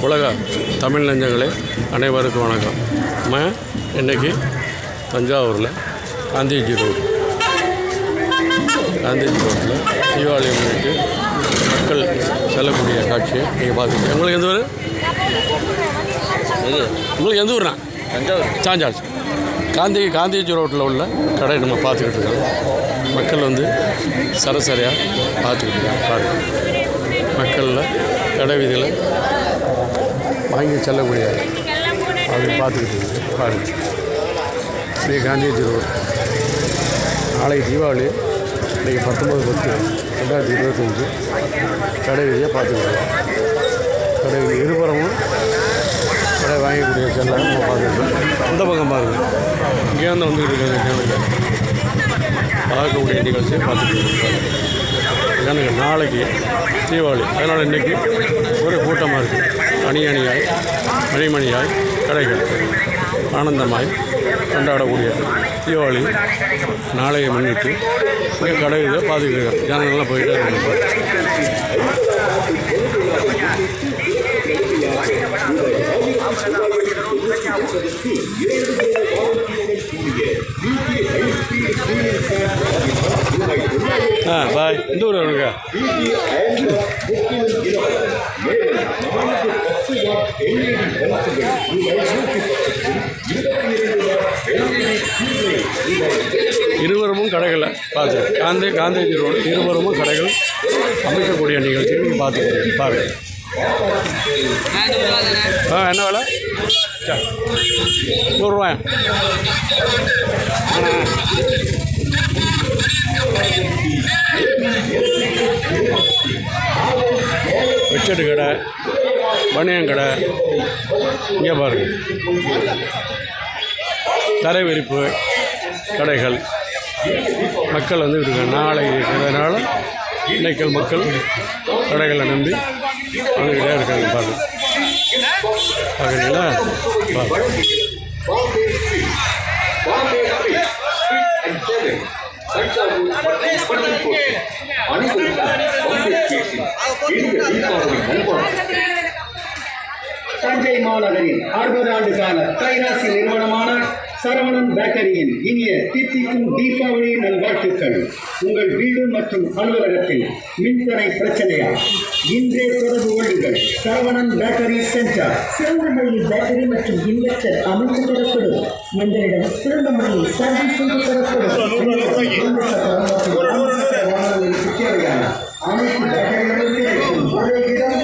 உலக தமிழ் நெஞ்சங்களே அனைவருக்கும் வணக்கம். நம்ம இன்றைக்கி தஞ்சாவூரில் காந்திஜி ரோட்டில் தீபாவளி முன்னிட்டு மக்கள் செல்லக்கூடிய காட்சியை நீங்கள் பார்த்துக்கோங்க. உங்களுக்கு எந்த ஊர்? உங்களுக்கு எந்த ஊர்னா? தஞ்சாவூர். சாஞ்சாச்சு. காந்திஜி ரோட்டில் உள்ள கடை நம்ம பார்த்துக்கிட்டு இருக்கோம். மக்கள் வந்து சரசரியாக பார்த்துக்கிட்டு இருக்காங்க. பாருங்கள், மக்களில் கடை வீதியில் வாங்கி செல்லக்கூடிய அது பார்த்துக்கிட்டு இருக்கு. பாருங்கள், இப்படி காந்திஜி ரோடு. நாளைக்கு தீபாவளி, இன்றைக்கி 19/10/2025 கடை வீதியை பார்த்துக்கிட்டு கடை வீதி இருபுறமும் கடை வாங்கக்கூடிய செல்ல நம்ம பார்த்துக்கிட்டோம். இந்த பக்கம் பாருங்கள், இங்கேருந்து வந்துக்கிட்டு இருக்காங்க ஜனங்க பார்க்கக்கூடிய நிகழ்ச்சியை பார்த்துக்கிட்டு இருக்காங்க. ஜனங்க நாளைக்கு தீபாவளி, அதனால் இன்றைக்கி ஒரு கூட்டமாக இருக்குது. அணியாய் மணிமணியாய் கடைகள் ஆனந்தமாய் கொண்டாடக்கூடிய தீபாவளி நாளையை முன்னிட்டு இங்கே கடை இதை பார்த்துக்கிட்டு இருக்காங்க. ஜனங்கள்லாம் போயிட்டே இருக்காங்க. பாய், இந்த ஊர் வருங்க. இருவரும் கடைகளை பார்த்து காந்திஜி ரோடு இருவரும் கடைகள் அமைக்கக்கூடிய நிகழ்ச்சிகள் பார்த்து பாருங்கள். என்ன வேலை? 100 ரூபாயா? வெச்சட்டு கடை, பனியன் கடை, இங்கே பாருங்கள், தரை விரிப்பு கடைகள். மக்கள் வந்து இருக்காங்க. நாளை இருக்கிறதுனால இன்றைக்கு மக்கள் கடைகளை நம்பி வந்துக்கிட்டே இருக்காங்க. பாருங்கள், பார்க்குறீங்களா? தஞ்சை மாநகரின் 60 ஆண்டு கால கைராசி நிறுவனமான சரவணன் பேக்கரியின் இனிய தித்திக்கும் தீபாவளி நல்வாழ்த்துக்கள். உங்கள் வீடு மற்றும் அலுவலகத்தில் மின்தடை பிரச்சனையா? இன்றே தொடர்பு கொள்ளுங்கள். Saravanan bakery centre. சிறந்த முறையில் பேட்டரி மற்றும் இன்வெர்டர் அமைத்து தரப்படும். எங்களிடம் சிறந்த முறையில் சர்வீஸ் செய்து தரப்படும். அனைத்து பேட்டரிகளும் கிடைக்கும் ஒரே இடம்